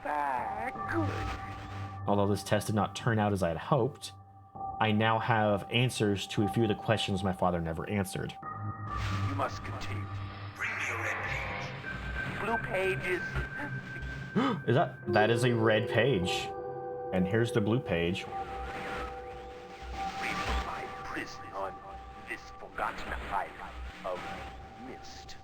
Good. Although this test did not turn out as I had hoped, I now have answers to a few of the questions my father never answered. You must continue. Bring me a red page. Blue pages. That is a red page. And here's the blue page. Free from my prison on this forgotten island of Myst.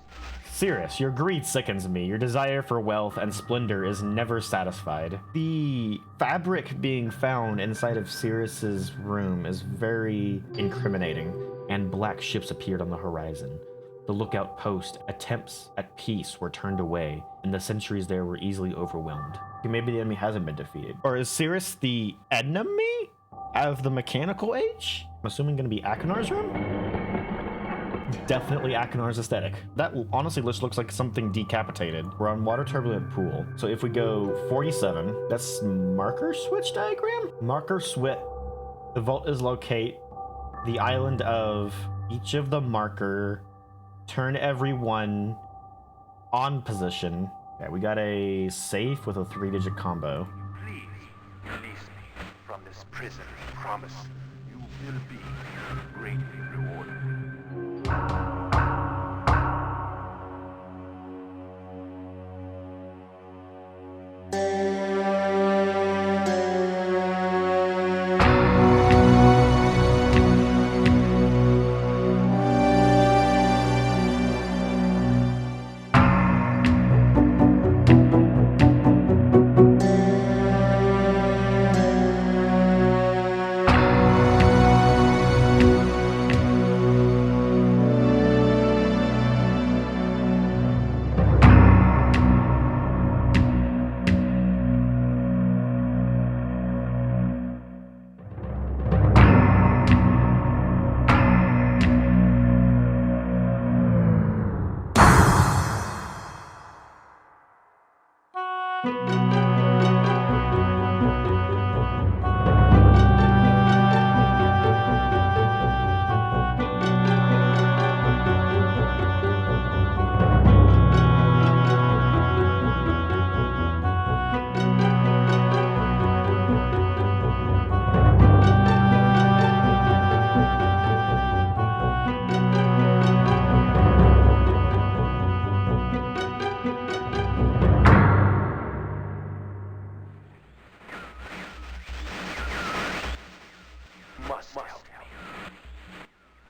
Sirius, your greed sickens me. Your desire for wealth and splendor is never satisfied. The fabric being found inside of Sirius's room is very incriminating, and black ships appeared on the horizon. The lookout post attempts at peace were turned away, and the sentries there were easily overwhelmed. Maybe the enemy hasn't been defeated. Or is Sirius the enemy of the mechanical age? I'm assuming going to be Akonar's room? Definitely Akonar's aesthetic. That honestly looks like something decapitated. We're on water turbulent pool. So if we go 47, that's marker switch diagram? Marker switch. The vault is locate the island of each of the marker. Turn everyone on position. Okay, we got a safe with a 3-digit combo. Please release me from this prison. I promise you will be greatly rewarded.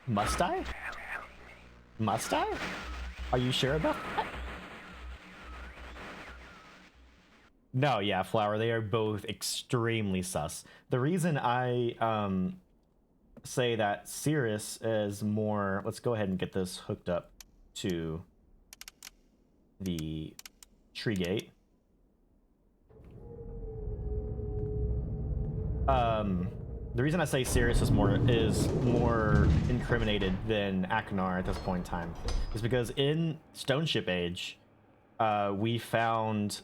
Must I? Must I? Are you sure about that? No, yeah, Flower, they are both extremely sus. The reason I say that Sirius is more... Let's go ahead and get this hooked up to the tree gate. The reason I say Sirius is more incriminated than Akonar at this point in time is because in Stoneship Age, we found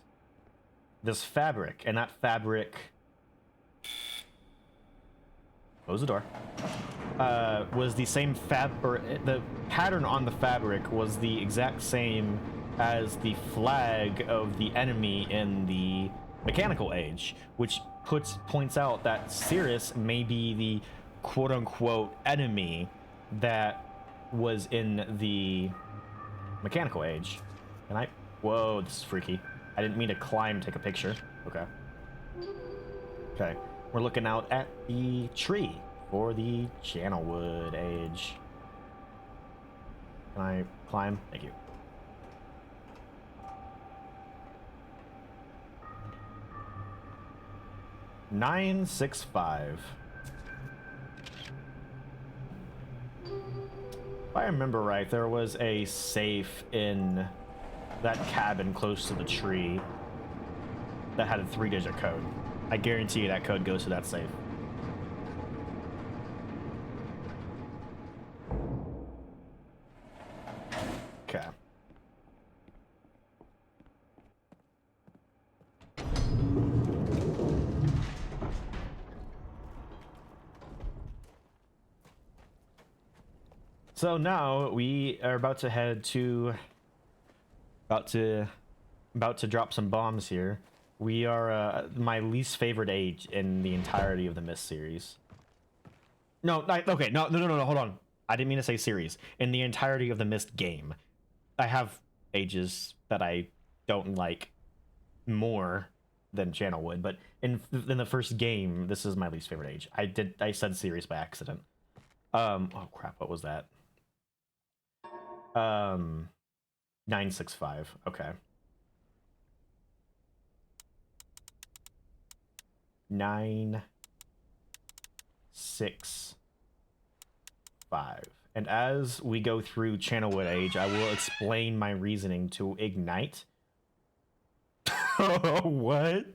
this fabric, and that fabric... Close the door. Was the same fabric... The pattern on the fabric was the exact same as the flag of the enemy in the Mechanical Age, which points out that Sirius may be the quote-unquote enemy that was in the Mechanical Age. And I... Whoa, this is freaky. I didn't mean to climb, take a picture. Okay. Okay. We're looking out at the tree for the Channelwood Age. Can I climb? Thank you. $965. If I remember right, there was a safe in that cabin close to the tree that had a 3-digit code. I guarantee you that code goes to that safe. Okay. So now we are about to head to about to drop some bombs here. We are my least favorite age in the entirety of the Myst series. No, okay, no, hold on. I didn't mean to say series. In the entirety of the Myst game. I have ages that I don't like more than Channelwood, but in the first game, this is my least favorite age. I said series by accident. Oh crap, what was that? 965. Okay. 965. And as we go through Channelwood age, I will explain my reasoning to ignite. What?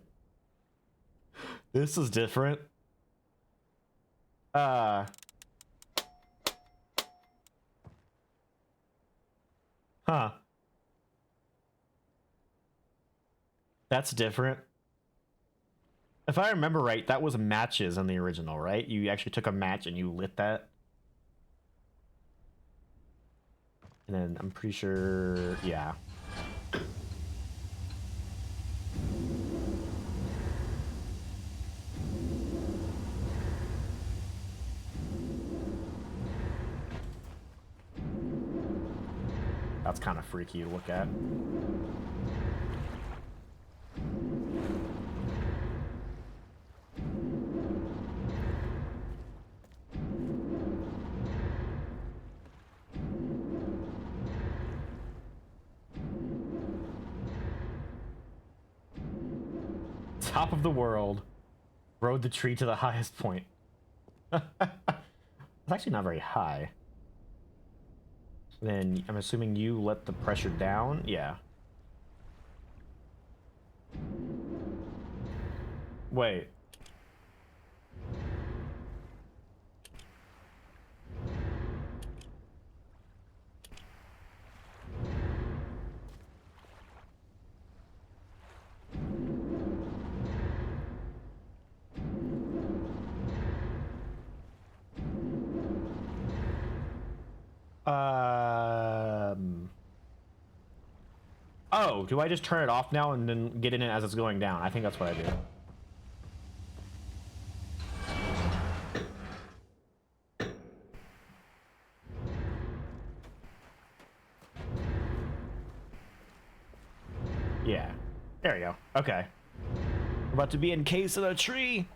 This is different. Huh. That's different. If I remember right, that was matches in the original, right? You actually took a match and you lit that. And then I'm pretty sure, yeah. That's kind of freaky to look at. Top of the world. Rode the tree to the highest point. It's actually not very high. Then I'm assuming you let the pressure down? Yeah. Wait. Oh, do I just turn it off now and then get in it as it's going down? I think that's what I do. Yeah. There we go. Okay. We're about to be encased in a tree.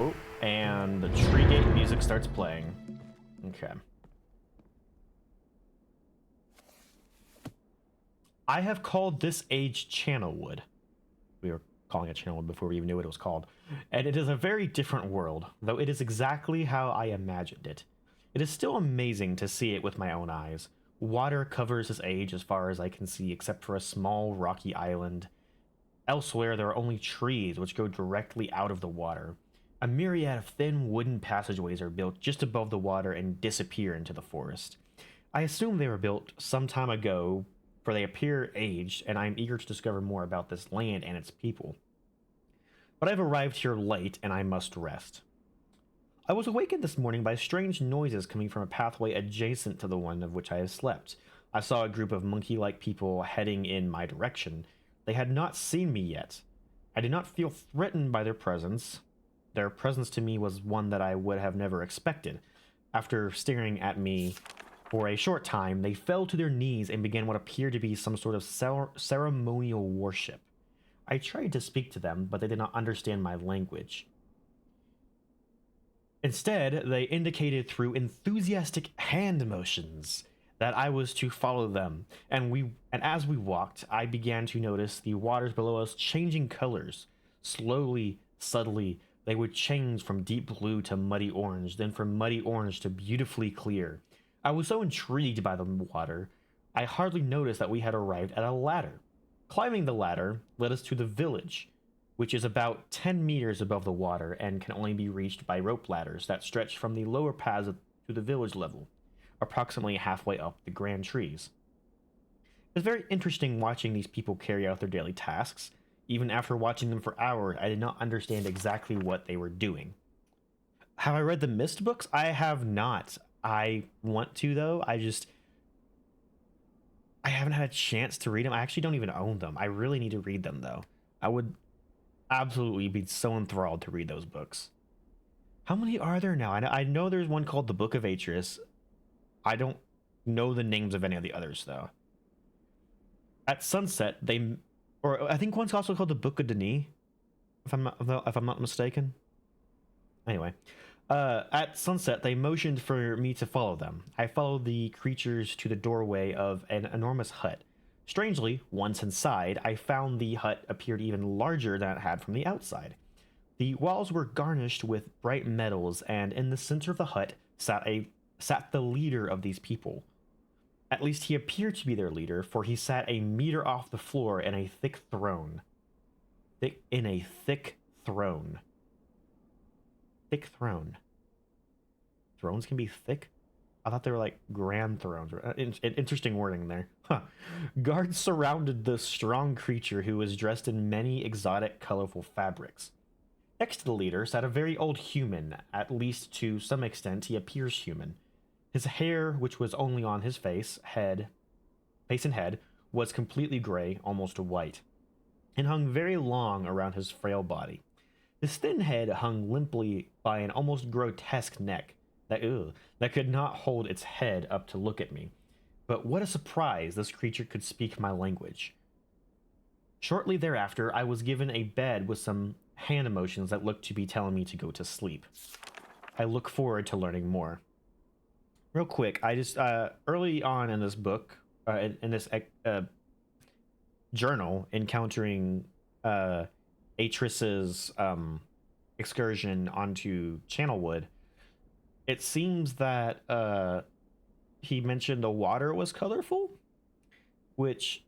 Oh, and the tree gate music starts playing. Okay. I have called this age Channelwood. We were calling it Channelwood before we even knew what it was called. And it is a very different world, though it is exactly how I imagined it. It is still amazing to see it with my own eyes. Water covers this age as far as I can see, except for a small rocky island. Elsewhere, there are only trees which go directly out of the water. A myriad of thin wooden passageways are built just above the water and disappear into the forest. I assume they were built some time ago, for they appear aged, and I am eager to discover more about this land and its people. But I've arrived here late, and I must rest. I was awakened this morning by strange noises coming from a pathway adjacent to the one of which I have slept. I saw a group of monkey-like people heading in my direction. They had not seen me yet. I did not feel threatened by their presence. Their presence to me was one that I would have never expected. After staring at me for a short time, they fell to their knees and began what appeared to be some sort of ceremonial worship. I tried to speak to them, but they did not understand my language. Instead, they indicated through enthusiastic hand motions that I was to follow them, and as we walked, I began to notice the waters below us changing colors. Slowly, subtly, they would change from deep blue to muddy orange, then from muddy orange to beautifully clear. I was so intrigued by the water, I hardly noticed that we had arrived at a ladder. Climbing the ladder led us to the village, which is about 10 meters above the water and can only be reached by rope ladders that stretch from the lower paths to the village level, approximately halfway up the grand trees. It's very interesting watching these people carry out their daily tasks. Even after watching them for hours, I did not understand exactly what they were doing. Have I read the Myst books? I have not. I want to, though. I haven't had a chance to read them. I actually don't even own them. I really need to read them, though. I would absolutely be so enthralled to read those books. How many are there now? I know there's one called The Book of Atreus. I don't know the names of any of the others, though. At sunset, or I think one's also called The Book of Denis, if I'm not mistaken. Anyway, at sunset, they motioned for me to follow them. I followed the creatures to the doorway of an enormous hut. Strangely, once inside, I found the hut appeared even larger than it had from the outside. The walls were garnished with bright metals, and in the center of the hut sat the leader of these people. At least he appeared to be their leader, for he sat a meter off the floor in a thick throne. Thick throne. Thick throne. Thrones can be thick? I thought they were like grand thrones. Interesting wording there. Huh. Guards surrounded the strong creature who was dressed in many exotic, colorful fabrics. Next to the leader sat a very old human. At least to some extent, he appears human. His hair, which was only on his face and head, was completely gray, almost white, and hung very long around his frail body. His thin head hung limply by an almost grotesque neck that could not hold its head up to look at me. But what a surprise, this creature could speak my language. Shortly thereafter, I was given a bed with some hand motions that looked to be telling me to go to sleep. I look forward to learning more. Real quick, I just, early on in this book, in this journal, encountering Atris's excursion onto Channelwood, it seems that he mentioned the water was colorful, which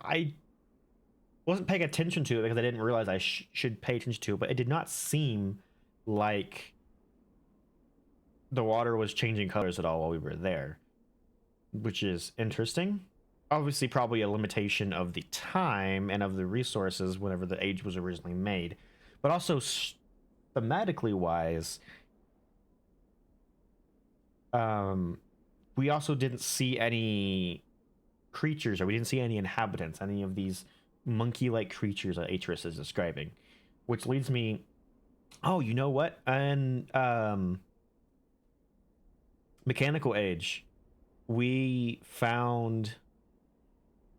I wasn't paying attention to it because I didn't realize I should pay attention to it, but it did not seem like the water was changing colors at all while we were there, which is interesting. Obviously, probably a limitation of the time and of the resources whenever the age was originally made, but also thematically wise, we also didn't see any creatures, or we didn't see any inhabitants, any of these monkey-like creatures that Atris is describing, which leads me, oh, you know what? And Mechanical Age, we found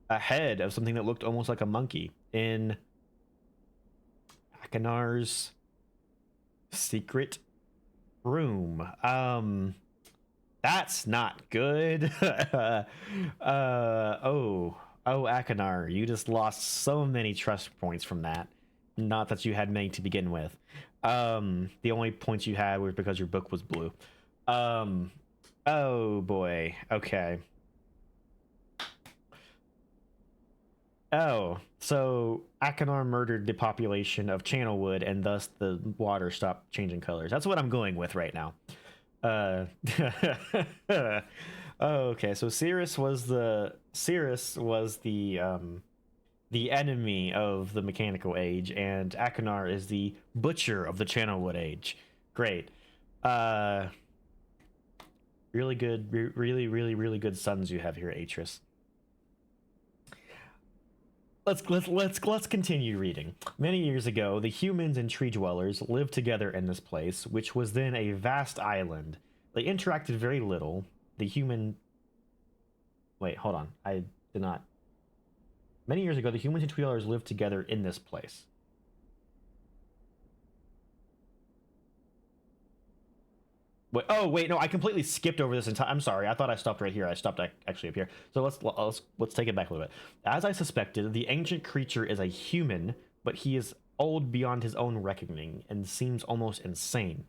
a head of something that looked almost like a monkey in Akinar's secret room. That's not good. Oh, Akinar, you just lost so many trust points from that. Not that you had many to begin with. The only points you had were because your book was blue. Oh boy. Okay. Oh, so Akinar murdered the population of Channelwood, and thus the water stopped changing colors. That's what I'm going with right now. Okay, so Cirrus was the enemy of the Mechanical Age, and Akinar is the butcher of the Channelwood Age. Great. Really good, really good sons you have here, Atris. Let's continue reading. Many years ago, the humans and tree dwellers lived together in this place, which was then a vast island. They interacted very little. The human... Wait, hold on. I did not... Many years ago, the humans and tree dwellers lived together in this place. Wait, oh, wait, no, I completely skipped over this entire... I'm sorry, I thought I stopped right here. I stopped actually up here. So let's take it back a little bit. As I suspected, the ancient creature is a human, but he is old beyond his own reckoning and seems almost insane.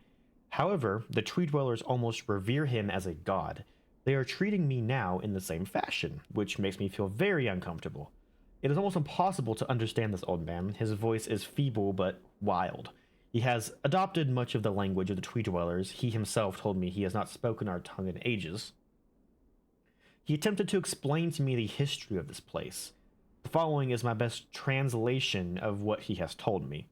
However, the tree dwellers almost revere him as a god. They are treating me now in the same fashion, which makes me feel very uncomfortable. It is almost impossible to understand this old man. His voice is feeble but wild. He has adopted much of the language of the tree dwellers. He himself told me he has not spoken our tongue in ages. He attempted to explain to me the history of this place. The following is my best translation of what he has told me.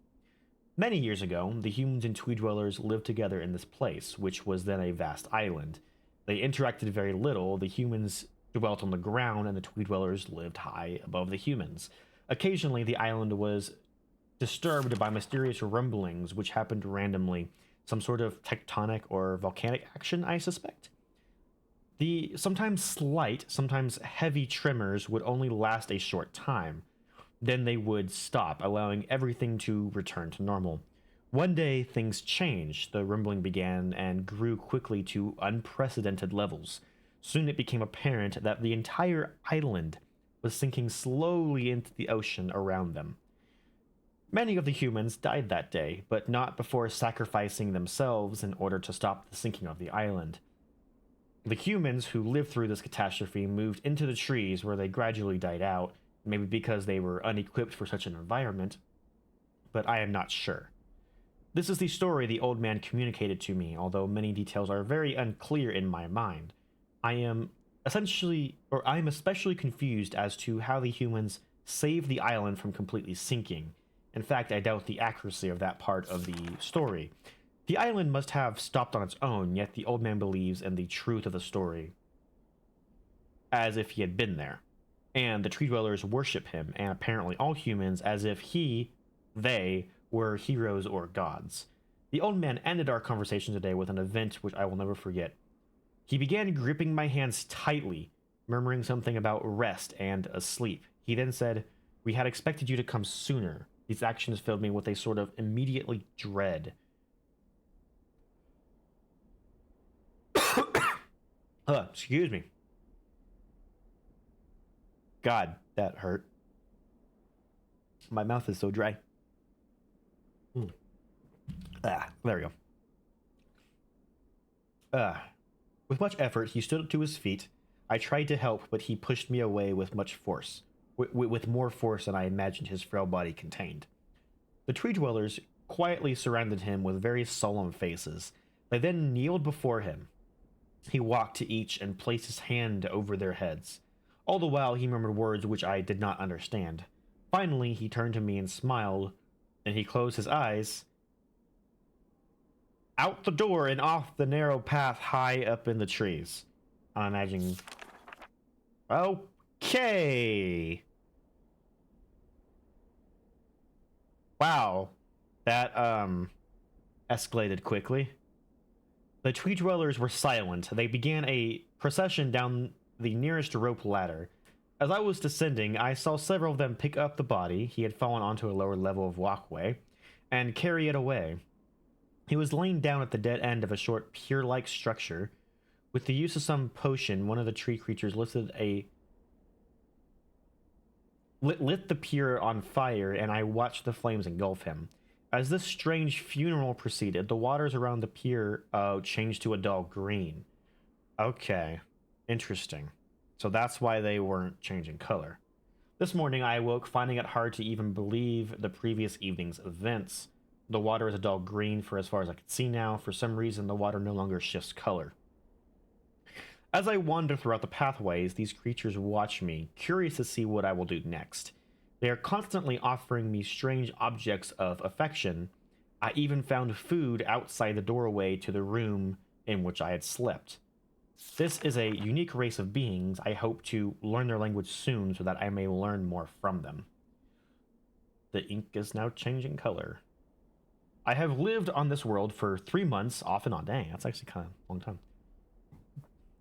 Many years ago, the humans and tree dwellers lived together in this place, which was then a vast island. They interacted very little. The humans dwelt on the ground, and the tree dwellers lived high above the humans. Occasionally, the island was disturbed by mysterious rumblings, which happened randomly. Some sort of tectonic or volcanic action, I suspect. The sometimes slight, sometimes heavy tremors would only last a short time. Then they would stop, allowing everything to return to normal. One day, things changed. The rumbling began and grew quickly to unprecedented levels. Soon it became apparent that the entire island was sinking slowly into the ocean around them. Many of the humans died that day, but not before sacrificing themselves in order to stop the sinking of the island. The humans who lived through this catastrophe moved into the trees where they gradually died out, maybe because they were unequipped for such an environment, but I am not sure. This is the story the old man communicated to me, although many details are very unclear in my mind. I am especially confused as to how the humans saved the island from completely sinking. In fact, I doubt the accuracy of that part of the story. The island must have stopped on its own, yet the old man believes in the truth of the story, as if he had been there. And the tree dwellers worship him, and apparently all humans, as if they, were heroes or gods. The old man ended our conversation today with an event which I will never forget. He began gripping my hands tightly, murmuring something about rest and asleep. He then said, "We had expected you to come sooner." These actions filled me with a sort of immediately dread. Excuse me. God, that hurt. My mouth is so dry. There we go. With much effort, he stood up to his feet. I tried to help, but he pushed me away with much force. With more force than I imagined his frail body contained. The tree dwellers quietly surrounded him with very solemn faces. They then kneeled before him. He walked to each and placed his hand over their heads. All the while he murmured words which I did not understand. Finally, he turned to me and smiled, and he closed his eyes. Out the door and off the narrow path high up in the trees. I'm imagining... Okay! Wow. That, escalated quickly. The tree dwellers were silent. They began a procession down the nearest rope ladder. As I was descending, I saw several of them pick up the body. He had fallen onto a lower level of walkway, and carry it away. He was laying down at the dead end of a short pier-like structure. With the use of some potion, one of the tree creatures lit the pier on fire, and I watched the flames engulf him. As this strange funeral proceeded, the waters around the pier changed to a dull green. Okay, interesting. So that's why they weren't changing color. This morning I awoke finding it hard to even believe the previous evening's events. The water is a dull green for as far as I could see now. For some reason, the water no longer shifts color. As I wander throughout the pathways, these creatures watch me, curious to see what I will do next. They are constantly offering me strange objects of affection. I even found food outside the doorway to the room in which I had slept. This is a unique race of beings. I hope to learn their language soon so that I may learn more from them. The ink is now changing color. I have lived on this world for 3 months, off and on. Dang, that's actually kind of a long time.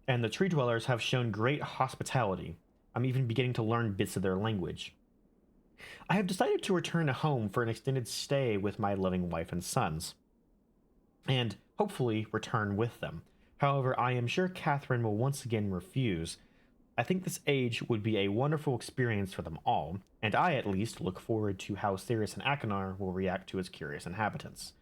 And the tree dwellers have shown great hospitality. I'm even beginning to learn bits of their language. I have decided to return home for an extended stay with my loving wife and sons, and hopefully return with them. However, I am sure Catherine will once again refuse. I think this age would be a wonderful experience for them all, and I at least look forward to how Sirius and Achenar will react to its curious inhabitants.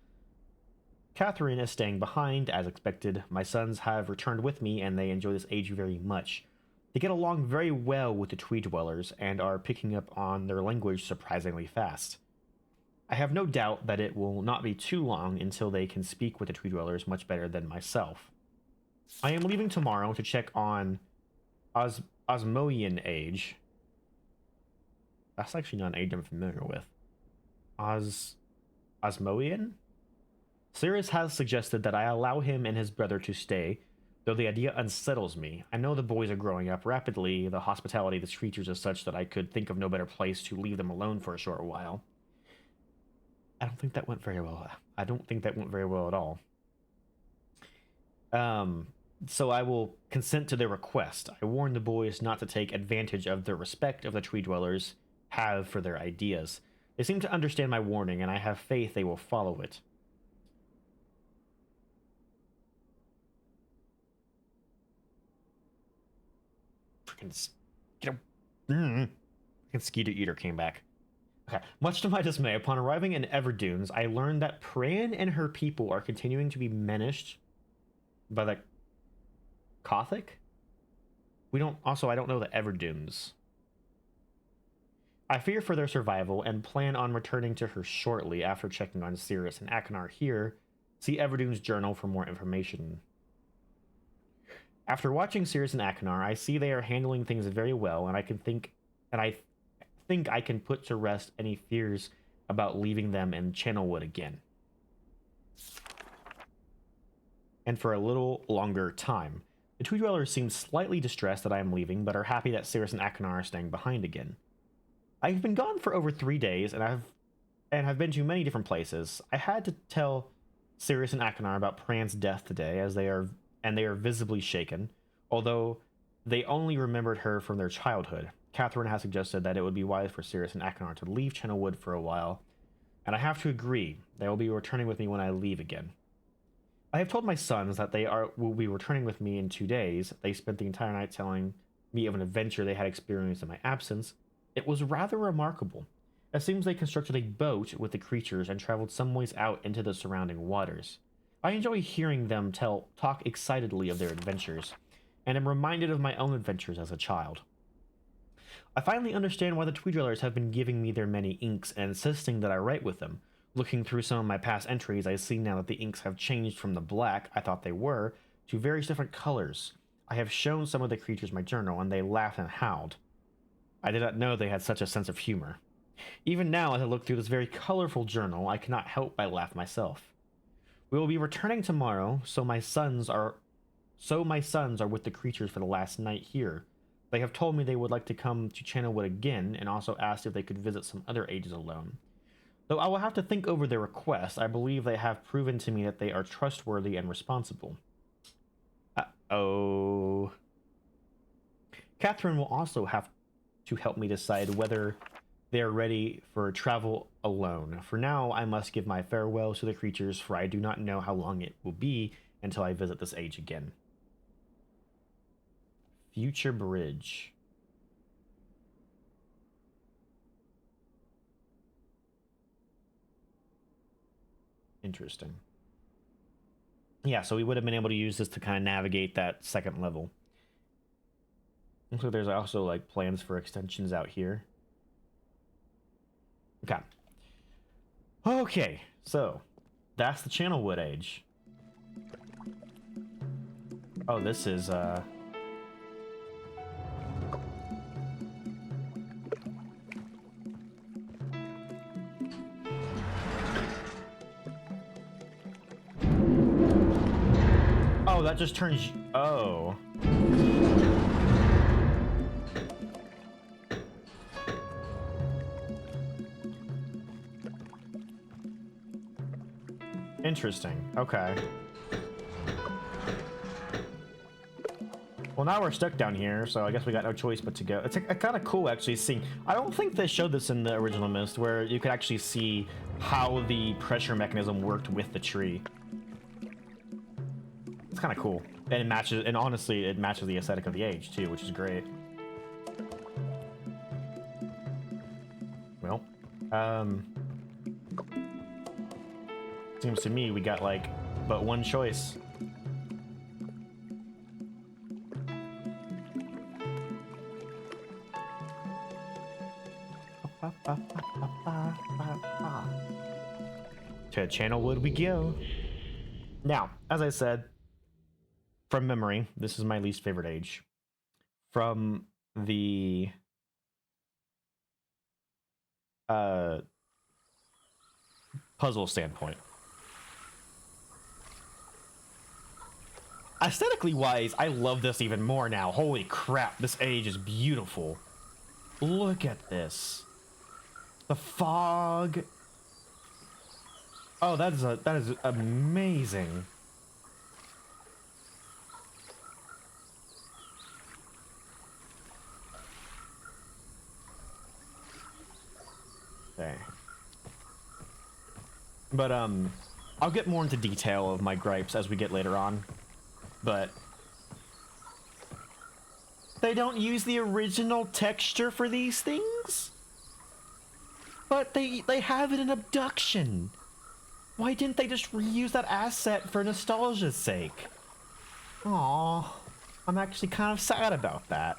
Catherine is staying behind, as expected. My sons have returned with me, and they enjoy this age very much. They get along very well with the tree dwellers, and are picking up on their language surprisingly fast. I have no doubt that it will not be too long until they can speak with the tree dwellers much better than myself. I am leaving tomorrow to check on Osmoian age. That's actually not an age I'm familiar with. Osmoian? Sirius has suggested that I allow him and his brother to stay, though the idea unsettles me. I know the boys are growing up rapidly. The hospitality of these creatures is such that I could think of no better place to leave them alone for a short while. I don't think that went very well. I don't think that went very well at all. So I will consent to their request. I warn the boys not to take advantage of the respect of the tree dwellers have for their ideas. They seem to understand my warning, and I have faith they will follow it. Freaking mosquito eater came back. Okay. Much to my dismay, upon arriving in Everdunes, I learned that Pran and her people are continuing to be menaced by the Gothic? I don't know the Everdunes. I fear for their survival and plan on returning to her shortly after checking on Sirius and Akinar here. See Everdune's journal for more information. After watching Sirius and Akinar, I see they are handling things very well, and I think I can put to rest any fears about leaving them in Channelwood again. And for a little longer time. The two dwellers seem slightly distressed that I am leaving, but are happy that Sirius and Akinar are staying behind again. I have been gone for over 3 days, and have been to many different places. I had to tell Sirius and Akinar about Pran's death today, as they are visibly shaken, although they only remembered her from their childhood. Catherine has suggested that it would be wise for Sirius and Akinar to leave Channelwood for a while, and I have to agree. They will be returning with me when I leave again. I have told my sons that will be returning with me in 2 days. They spent the entire night telling me of an adventure they had experienced in my absence. It was rather remarkable. It seems they constructed a boat with the creatures and traveled some ways out into the surrounding waters. I enjoy hearing them talk excitedly of their adventures, and am reminded of my own adventures as a child. I finally understand why the Tree Dwellers have been giving me their many inks and insisting that I write with them. Looking through some of my past entries, I see now that the inks have changed from the black I thought they were to various different colors. I have shown some of the creatures my journal, and they laughed and howled. I did not know they had such a sense of humor. Even now, as I look through this very colorful journal, I cannot help but laugh myself. We will be returning tomorrow, so my sons are with the creatures for the last night here. They have told me they would like to come to Channelwood again, and also asked if they could visit some other ages alone. Though I will have to think over their request, I believe they have proven to me that they are trustworthy and responsible. Uh-oh. Catherine will also have to help me decide whether they are ready for travel alone. For now, I must give my farewells to the creatures, for I do not know how long it will be until I visit this age again. Future Bridge. Interesting. Yeah, so we would have been able to use this to kind of navigate that second level. So there's also like plans for extensions out here. Okay, so that's the Channelwood age. Oh, this is oh, that just turns. Oh. Interesting. Okay. Well, now we're stuck down here, so I guess we got no choice but to go. It's kind of cool actually seeing. I don't think they showed this in the original Myst, where you could actually see how the pressure mechanism worked with the tree. It's kind of cool, and it matches. And honestly, it matches the aesthetic of the age too, which is great. Well, seems to me we got like but one choice. To Channelwood we go. Now, as I said, from memory, this is my least favorite age. From the puzzle standpoint. Aesthetically wise, I love this even more now. Holy crap, this age is beautiful. Look at this. The fog. Oh, that is amazing. Okay. But I'll get more into detail of my gripes as we get later on. But they don't use the original texture for these things? But they have it in Abduction. Why didn't they just reuse that asset for nostalgia's sake? Aww, I'm actually kind of sad about that.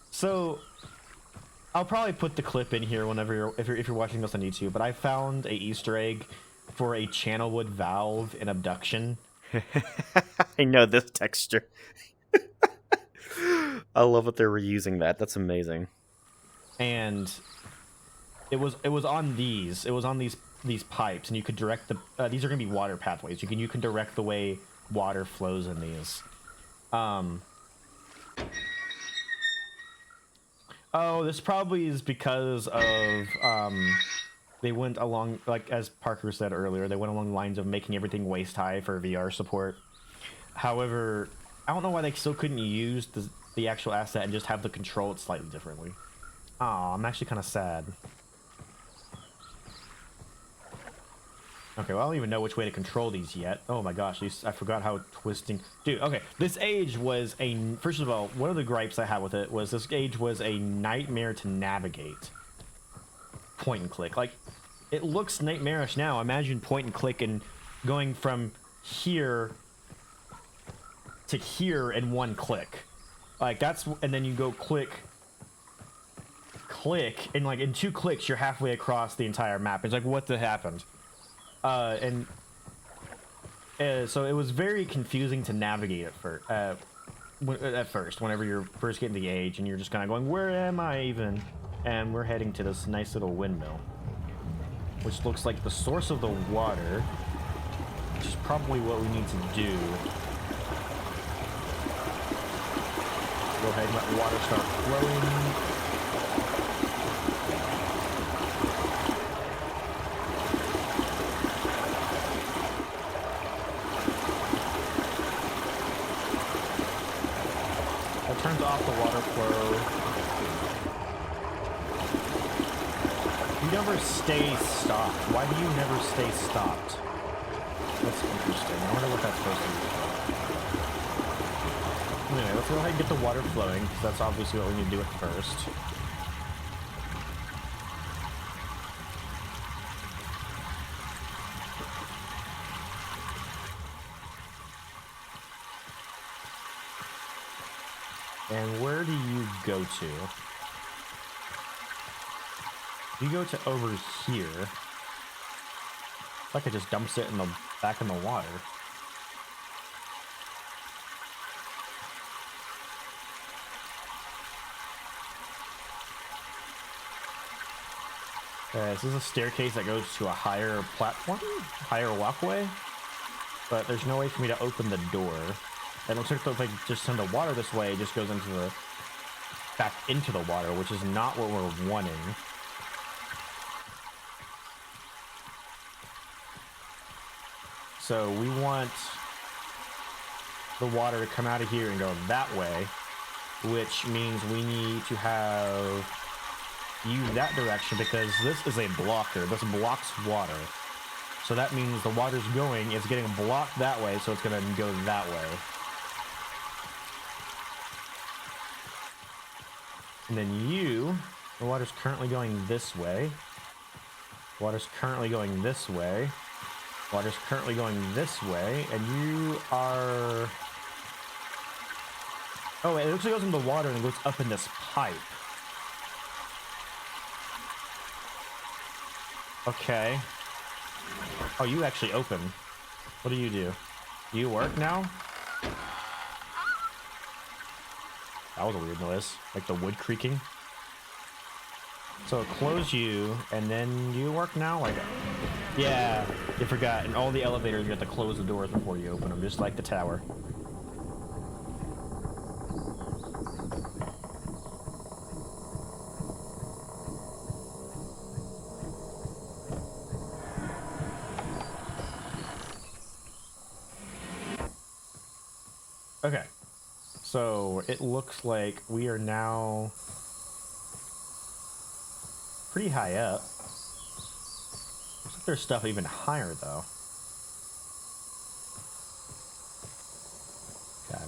So I'll probably put the clip in here whenever if you're watching this on YouTube. But I found a Easter egg for a Channelwood valve in Abduction. I know this texture. I love that they're reusing that. That's amazing. And it was on these. It was on these pipes, and you could direct the. These are gonna be water pathways. You can direct the way water flows in these. Oh, this probably is because of they went along, like as Parker said earlier, they went along the lines of making everything waist high for VR support. However, I don't know why they still couldn't use the actual asset and just have the control it slightly differently. Aw, I'm actually kind of sad. Okay, well, I don't even know which way to control these yet. Oh my gosh, I forgot how twisting... Dude, okay, this age was a... First of all, one of the gripes I had with it was this age was a nightmare to navigate. Point and click. Like, it looks nightmarish now. Imagine point and click and going from here to here in one click. Like, that's... And then you go click, and like in 2 clicks, you're halfway across the entire map. It's like, what the happened? So it was very confusing to navigate at first, whenever you're first getting the age and you're just kind of going, where am I even? And we're heading to this nice little windmill, which looks like the source of the water, which is probably what we need to do. Go ahead and let the water start flowing. Turns off the water flow. You never stay stopped. Why do you never stay stopped? That's interesting. I wonder what that's supposed to be. Anyway, let's go ahead and get the water flowing, because that's obviously what we need to do at first. And where do you go to? You go to over here. It's like it just dumps it back in the water. This is a staircase that goes to a higher platform, higher walkway, but there's no way for me to open the door. It looks like if I just send the water this way, it just goes back into the water, which is not what we're wanting. So we want the water to come out of here and go that way, which means we need to use that direction, because this is a blocker. This blocks water. So that means the water's it's getting blocked that way, so it's going to go that way. And then the water's currently going this way. Water's currently going this way. Water's currently going this way. And you are... Oh, wait, it looks like it goes into the water and it goes up in this pipe. Okay. Oh, you actually open. What do? Do you work now? That was a weird noise. Like the wood creaking. So it close you, and then you work now? Like, yeah, you forgot. In all the elevators, you have to close the doors before you open them, just like the tower. Okay, so it looks like we are now pretty high up. Looks like there's stuff even higher, though. Okay.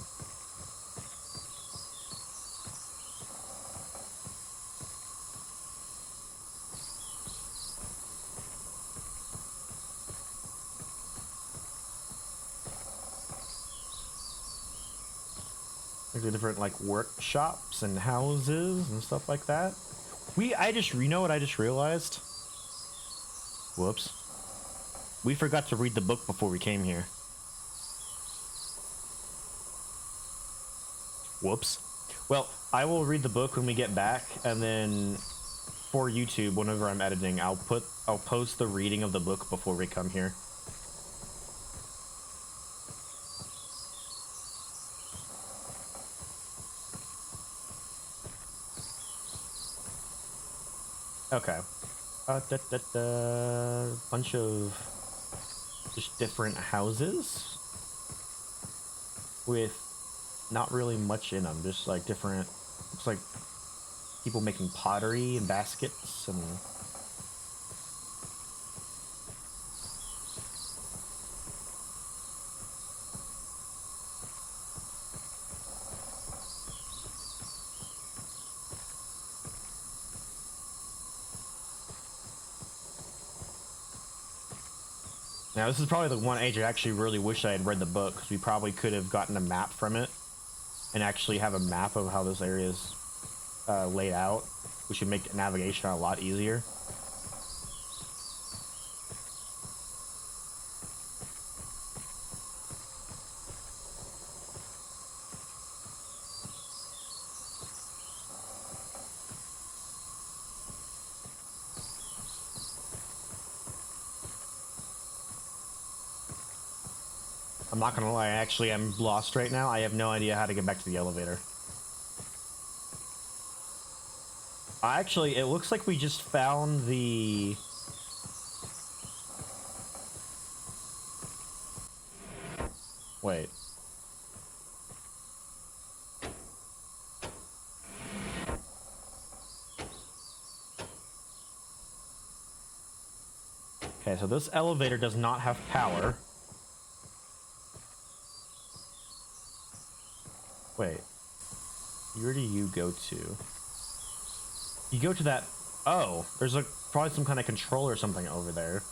Like the different like workshops and houses and stuff like that. You know what I just realized? Whoops. We forgot to read the book before we came here. Whoops. Well, I will read the book when we get back, and then for YouTube, whenever I'm editing, I'll post the reading of the book before we come here. Okay. Bunch of just different houses with not really much in them. Just like different, looks like people making pottery and baskets and. Now, this is probably the one age I actually really wish I had read the book, because we probably could have gotten a map from it and actually have a map of how this area is laid out, which would make navigation a lot easier. I'm not gonna lie, actually, I'm lost right now. I have no idea how to get back to the elevator. Actually, it looks like we just found the... Wait. Okay, so this elevator does not have power. Wait. Where do you go to? You go to that... Oh, there's like probably some kind of control or something over there.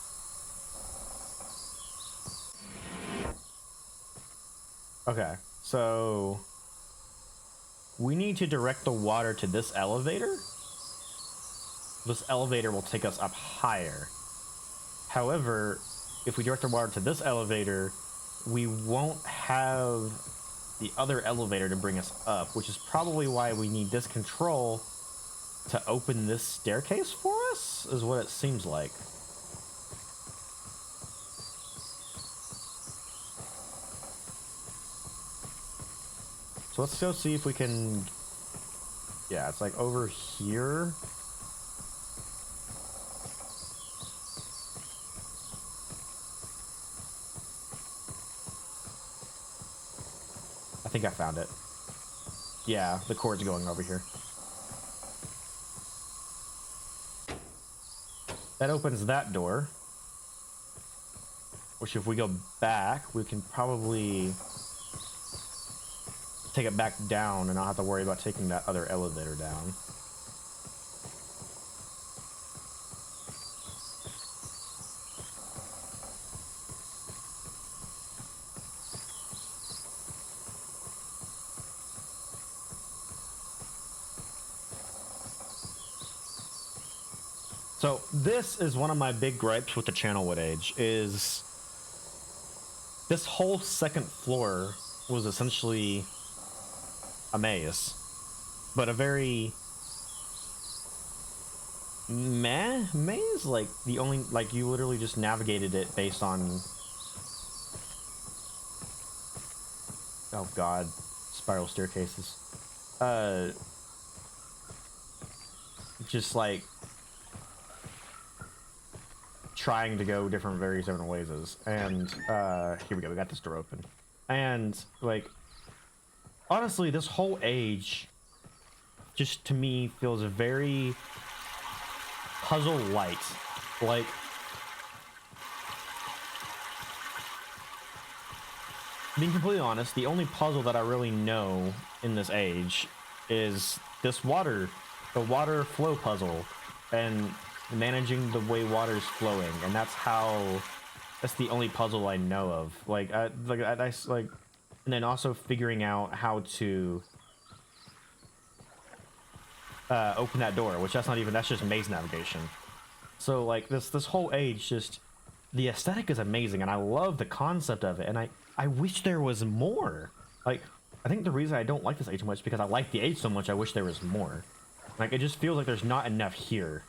Okay, so... we need to direct the water to this elevator? This elevator will take us up higher. However, if we direct the water to this elevator, we won't have the other elevator to bring us up, which is probably why we need this control to open this staircase for us, is what it seems like. So let's go see if we can... Yeah, it's like over here. I think I found it. Yeah, the cord's going over here. That opens that door. Which if we go back, we can probably take it back down and not have to worry about taking that other elevator down. So this is one of my big gripes with the Channelwood Age, is this whole second floor was essentially a maze, but a very meh. May is like the only, like, you literally just navigated it based on, oh god, spiral staircases. Just like trying to go various different ways. And here we go, we got this door open. And like, honestly, this whole age just to me feels very puzzle light. Like, being completely honest, the only puzzle that I really know in this age is this the water flow puzzle, and managing the way water's flowing, and that's the only puzzle I know of. Like, and then also figuring out how to open that door, which that's just maze navigation. So like this whole age, just the aesthetic is amazing, and I love the concept of it, and I wish there was more. Like, I think the reason I don't like this age so much is because I like the age so much. I wish there was more. Like, it just feels like there's not enough here.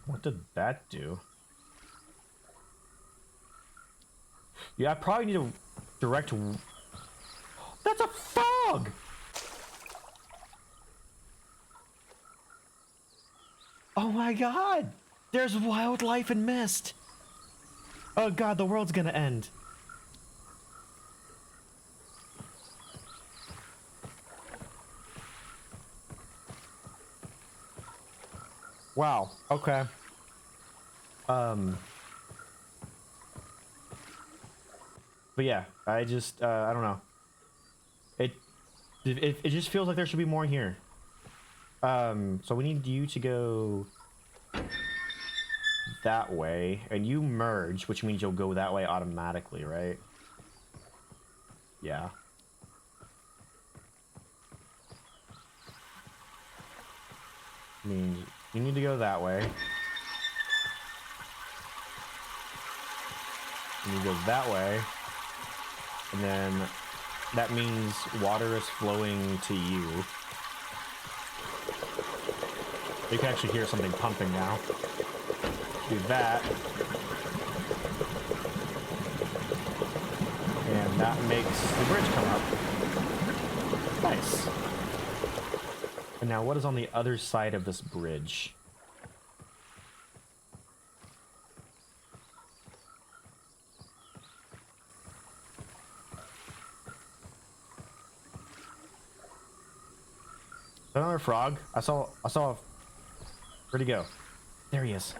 What did that do? Yeah, I probably need to direct. That's a fog! Oh my god! There's wildlife in Myst! Oh god, the world's gonna end. Wow, okay. But yeah, I just, I don't know. It just feels like there should be more here. So we need you to go that way, and you merge, which means you'll go that way automatically, right? Yeah. Means you need to go that way. And you go that way, and then that means water is flowing to you. You can actually hear something pumping now. Do that. And that makes the bridge come up. Nice. And now what is on the other side of this bridge? Another frog. I saw. Where'd he go? There he is.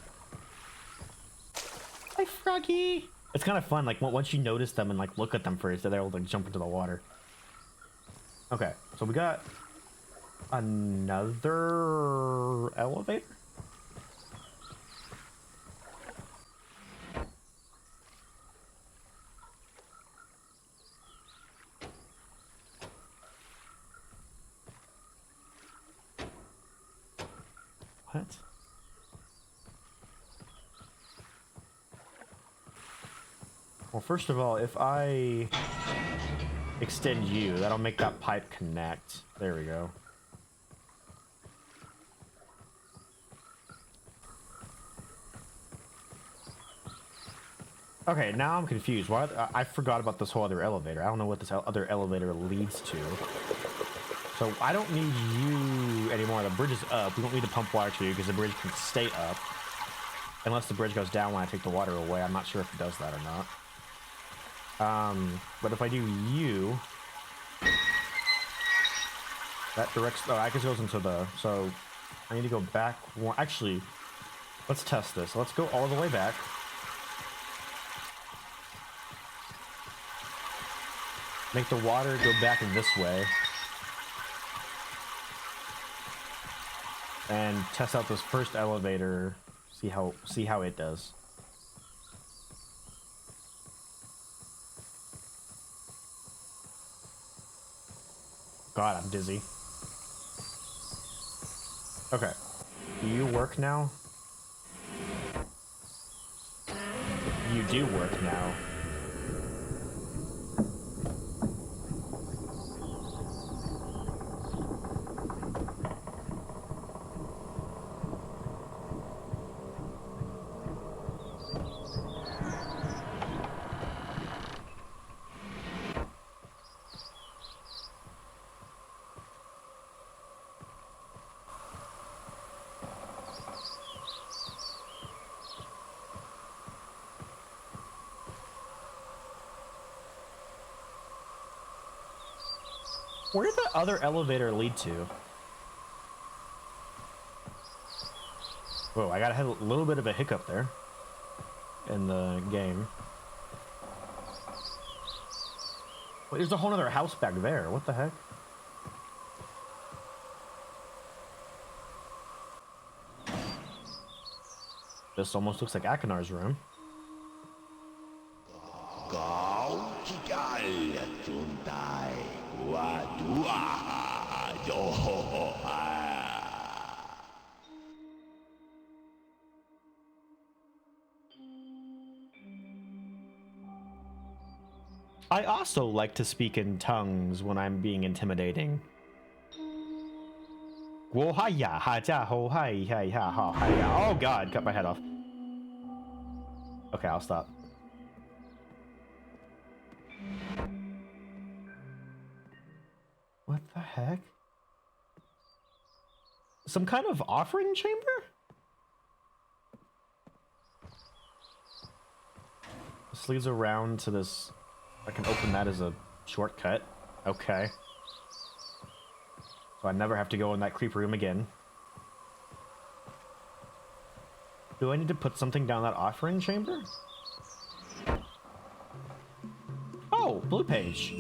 Hi, Froggy. It's kind of fun. Like once you notice them and like look at them first, they're able to jump into the water. Okay, so we got another elevator. What? Well, first of all, if I extend you, that'll make that pipe connect. There we go. Okay, now I'm confused. Why? I forgot about this whole other elevator. I don't know what this other elevator leads to. So I don't need you anymore. The bridge is up. We don't need to pump water to you because the bridge can stay up. Unless the bridge goes down when I take the water away. I'm not sure if it does that or not. But if I do you, that directs. Oh, I guess it goes into the. So I need to go back. Actually, let's test this. Let's go all the way back. Make the water go back this way. And test out this first elevator. See how it does. God, I'm dizzy. Okay. Do you work now? You do work now. Where did the other elevator lead to? Whoa, I gotta have a little bit of a hiccup there in the game. Wait, there's a whole other house back there. What the heck? This almost looks like Akinar's room. I also like to speak in tongues when I'm being intimidating. Oh god, cut my head off. Okay, I'll stop. What the heck? Some kind of offering chamber? This leads around to this. I can open that as a shortcut. Okay. So I never have to go in that creep room again. Do I need to put something down that offering chamber? Oh, blue page.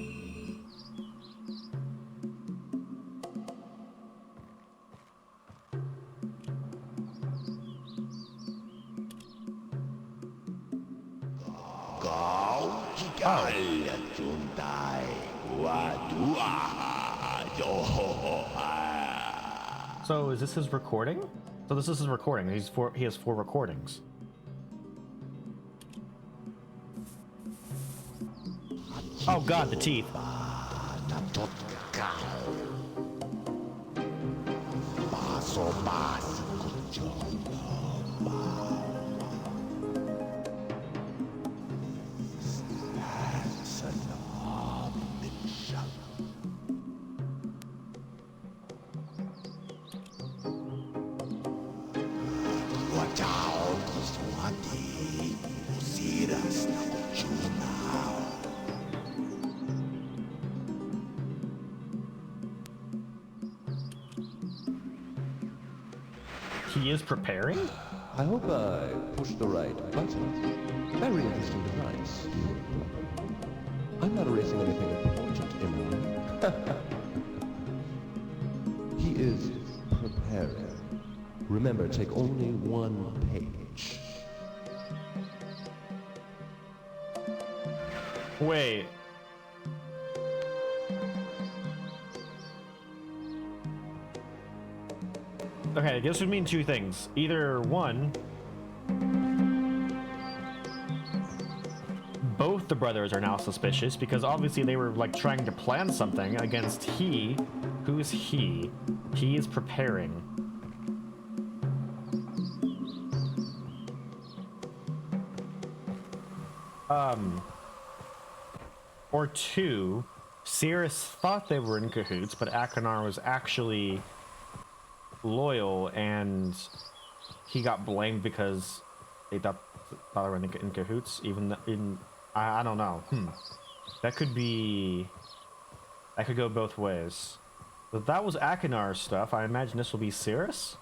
So is this his recording? So this is his recording. He has 4 recordings. Oh god, the teeth. He is preparing? I hope I pushed the right button. Very interesting device. I'm not erasing anything important, Emily. He is preparing. Remember, take only 1 page. Wait. Okay, this would mean 2 things. Either 1, both the brothers are now suspicious because obviously they were like trying to plan something against he. Who is he? He is preparing. Or 2, Cirrus thought they were in cahoots, but Akinar was actually loyal and he got blamed because they thought they were in cahoots. I don't know. That could go both ways. But that was Akinar's stuff. I imagine this will be Cirrus.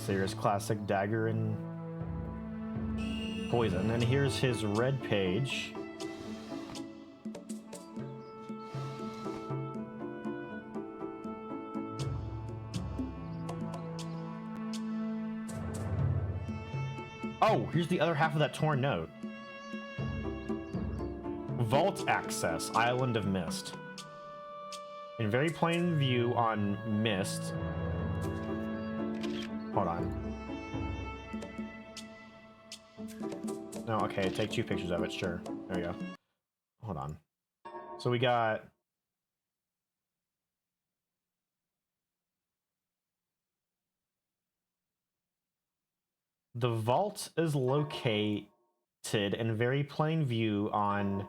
Cirrus classic dagger and poison. And here's his red page. Oh, here's the other half of that torn note. Vault access, Island of Myst. In very plain view on Myst. Hold on. No, okay, take 2 pictures of it, sure. There we go. Hold on. So we got... The vault is located in very plain view on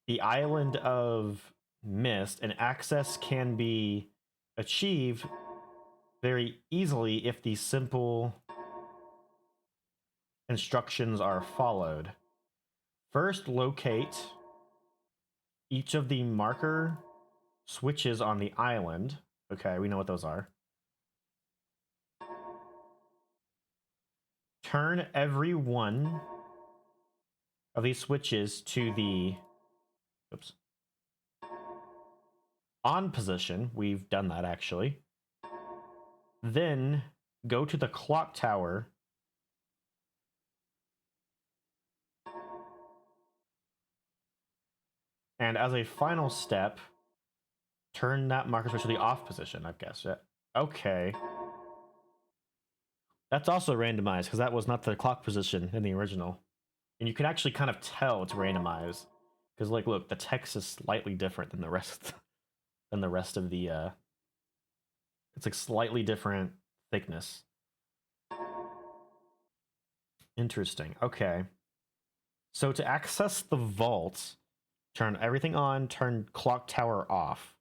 the island of Myst, and access can be achieved very easily if these simple instructions are followed. First, locate each of the marker switches on the island. Okay, we know what those are. Turn every one of these switches to the on position. We've done that actually. Then go to the clock tower and as a final step, turn that marker switch to the off position, I guess. Yeah. Okay. That's also randomized because that was not the clock position in the original. And you can actually kind of tell it's randomized because, like, look, the text is slightly different than the rest of the. It's like slightly different thickness. Interesting. Okay. So to access the vault, turn everything on, turn clock tower off.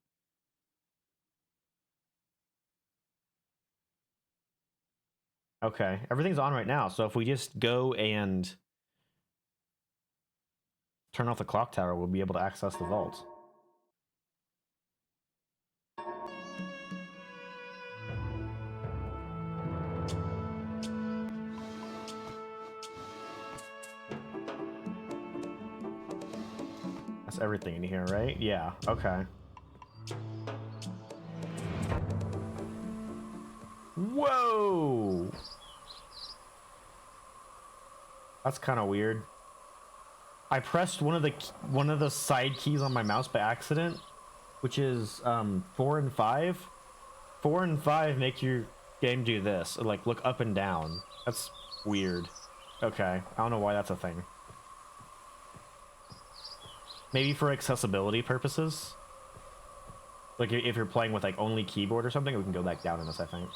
Okay, everything's on right now. So if we just go and turn off the clock tower, we'll be able to access the vault. That's everything in here, right? Yeah, okay. Whoa! That's kind of weird. I pressed one of the side keys on my mouse by accident, which is 4 and 5. 4 and 5 make your game do this, like look up and down. That's weird. Okay, I don't know why that's a thing. Maybe for accessibility purposes. Like if you're playing with like only keyboard or something, we can go back down in this, I think.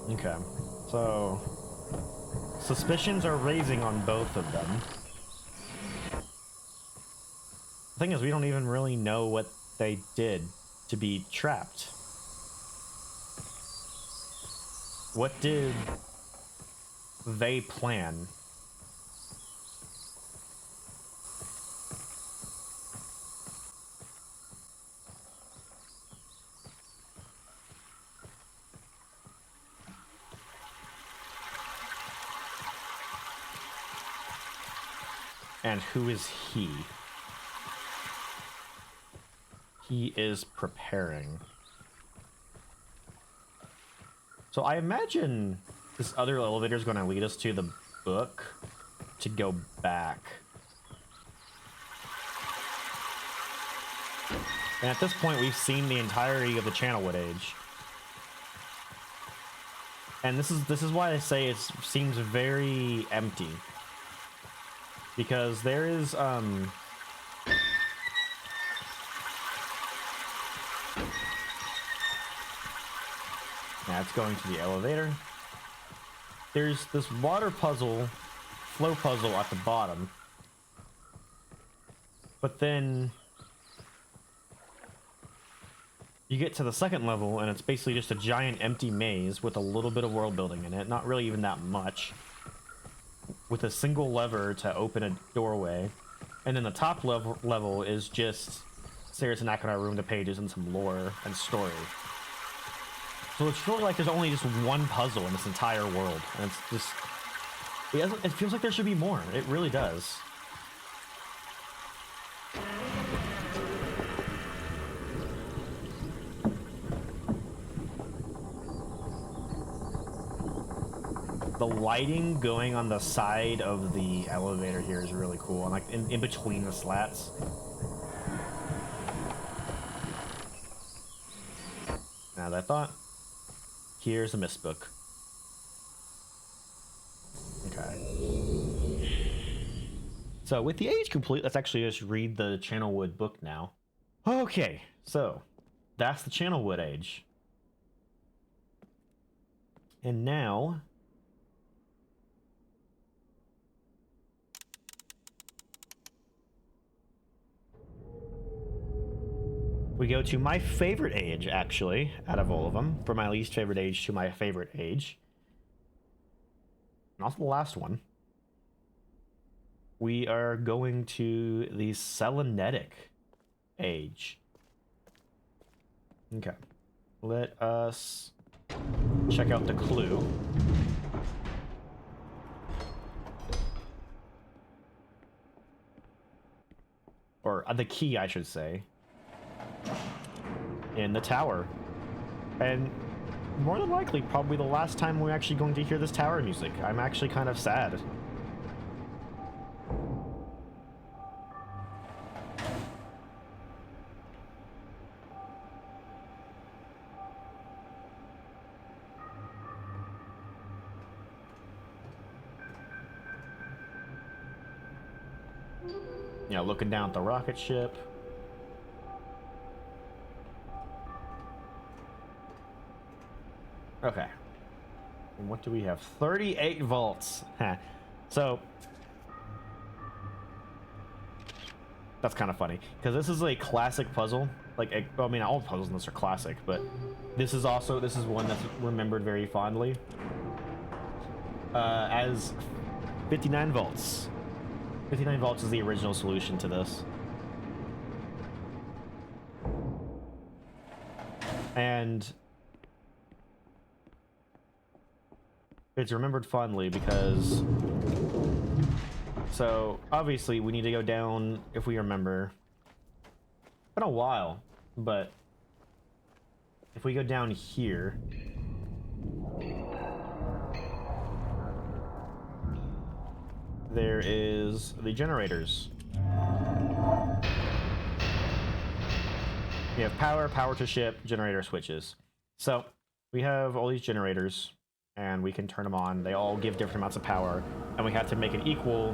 Okay, so suspicions are raising on both of them. The thing is, we don't even really know what they did to be trapped. What did they plan? And who is he? He is preparing. So I imagine this other elevator is going to lead us to the book to go back. And at this point, we've seen the entirety of the Channelwood age. And this is why I say it seems very empty. Because there is, yeah, it's going to the elevator. There's this water puzzle, flow puzzle at the bottom. But then you get to the second level and it's basically just a giant empty maze with a little bit of world building in it. Not really even that much. With a single lever to open a doorway. And then the top level is just Sarah's and Akana room, the pages, and some lore and story. So it's really like there's only just one puzzle in this entire world. And it's just... It feels like there should be more. It really does. The lighting going on the side of the elevator here is really cool, and like in between the slats. As I thought, here's a Myst book. Okay. So with the age complete, let's actually just read the Channelwood book now. Okay, so that's the Channelwood age. And now we go to my favorite age, actually, out of all of them. From my least favorite age to my favorite age. Not the last one. We are going to the Selenetic age. Okay. Let us check out the clue. Or the key, I should say. In the tower. And more than likely, probably the last time we're actually going to hear this tower music. I'm actually kind of sad. You know, looking down at the rocket ship. Okay. And what do we have? 38 volts. So that's kind of funny because this is a classic puzzle. Like, I mean, all puzzles in this are classic, but this is one that's remembered very fondly as 59 volts. 59 volts is the original solution to this. And it's remembered fondly because... So, obviously, we need to go down, if we remember. It's been a while, but... If we go down here... There is the generators. We have power to ship, generator switches. So, we have all these generators, and we can turn them on. They all give different amounts of power, and we have to make it equal.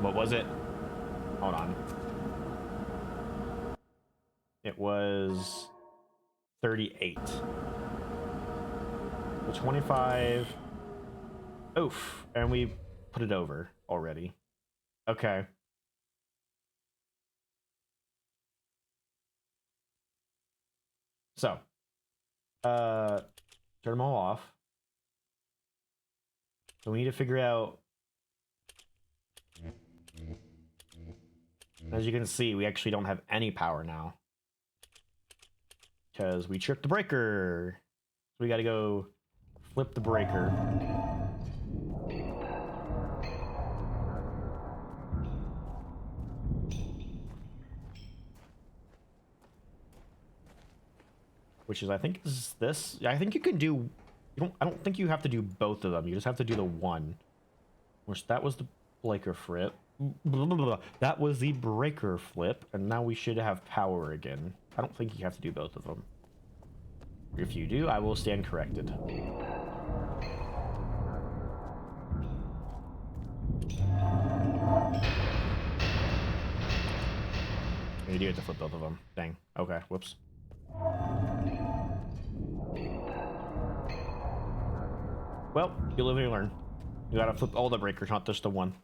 What was it? Hold on. It was 38. The 25. Oof. And we put it over already. Okay. So, turn them all off. So we need to figure out... As you can see, we actually don't have any power now. Because we tripped the breaker. So we gotta go flip the breaker. Which is, I think, is this. I think you can do... I don't think you have to do both of them. You just have to do the one. Which, that was the breaker flip. Blah, blah, blah. That was the breaker flip, and now we should have power again. I don't think you have to do both of them. If you do, I will stand corrected. You do have to flip both of them. Dang. Okay, whoops. Well, you live and you learn. You gotta flip all the breakers, not just the one.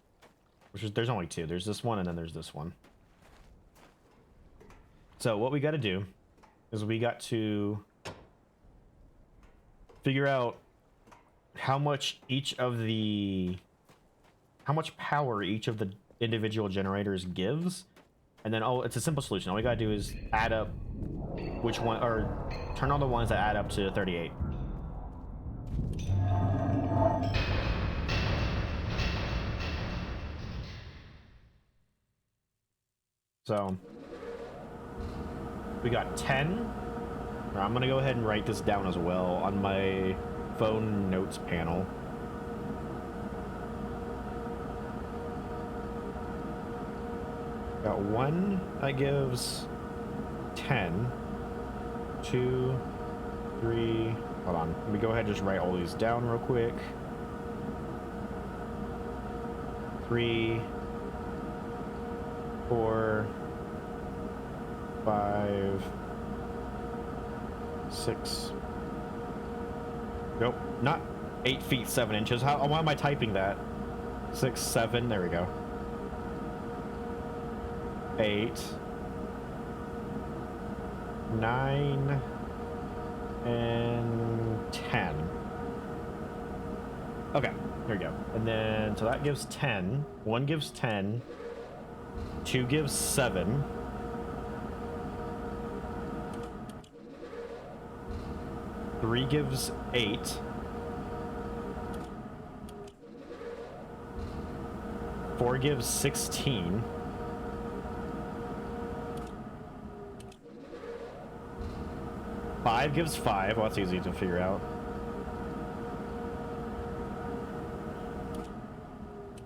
Which is, there's only two. There's this one and then there's this one. So what we gotta do is we got to figure out how much power each of the individual generators gives. And then, it's a simple solution. All we gotta do is add up which one, or turn on the ones that add up to 38. So, we got 10. I'm gonna go ahead and write this down as well on my phone notes panel. Got 1 that gives 10. 2, 3. Hold on. Let me go ahead and just write all these down real quick. 3. 4, 5, 6. Nope, not 8 feet 7 inches. Why am I typing that? 6, 7. There we go. 8, 9, and 10. Okay, here we go. And then, so that gives 10. 1 gives 10. 2 gives 7. 3 gives 8. 4 gives 16. 5 gives 5. Well, that's easy to figure out.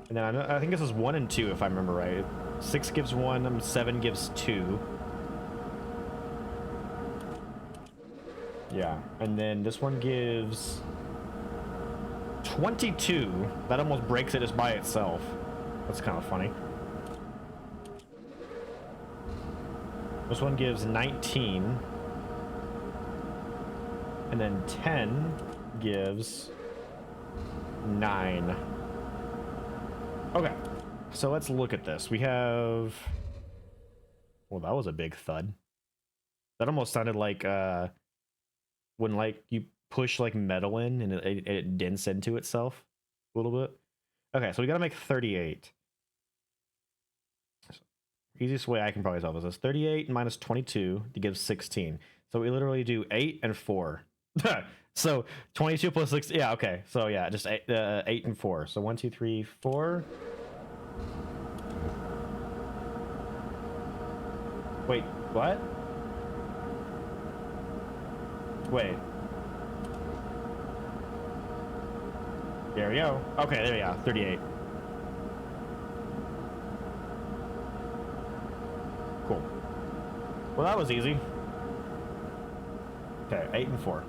And then I think this is 1 and 2, if I remember right. 6 gives 1, 7 gives 2. Yeah, and then this one gives 22. That almost breaks it just by itself. That's kind of funny. This one gives 19. And then 10 gives 9. Okay, so let's look at this. We have... Well, that was a big thud. That almost sounded like when like you push like metal in and it dents into itself a little bit. Okay, so we gotta make 38. Easiest way I can probably solve this is 38 minus 22 to give 16. So we literally do 8 and 4. So 22 plus 6. Yeah, okay. So yeah, just 8 and 4. So 1, 2, 3, 4. Wait, what? Wait. There we go. Okay, there we go. 38. Cool. Well, that was easy. Okay, 8 and 4.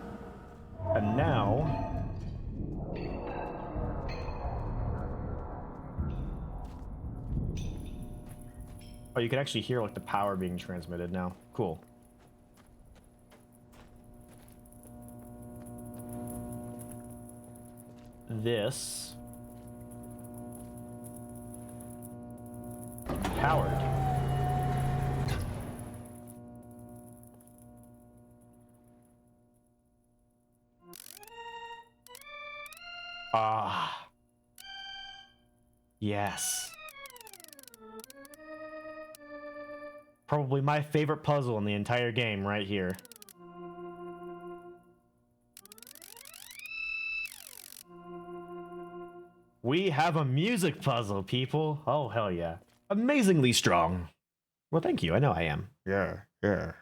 And now... Oh, you can actually hear like the power being transmitted now. Cool. This... powered. Ah. Yes. Probably my favorite puzzle in the entire game right here. We have a music puzzle, people. Oh, hell yeah. Amazingly strong. Well, thank you. I know I am. Yeah. Who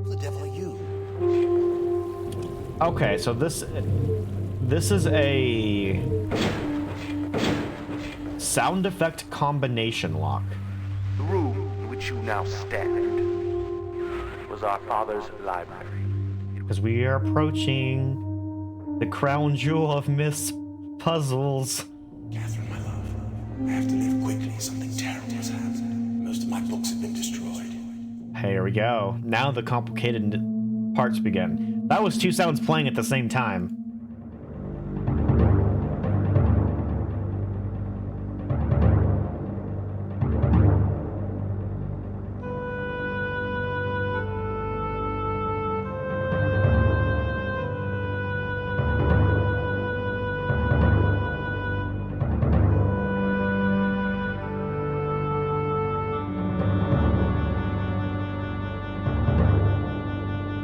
the devil are you? Okay, so this is a sound effect combination lock. The room in which you now stand was our father's library. Because we are approaching the crown jewel of Myst puzzles. Catherine, my love, I have to leave quickly. Something terrible has happened. Most of my books have been destroyed. Here we go. Now the complicated parts begin. That was 2 sounds playing at the same time.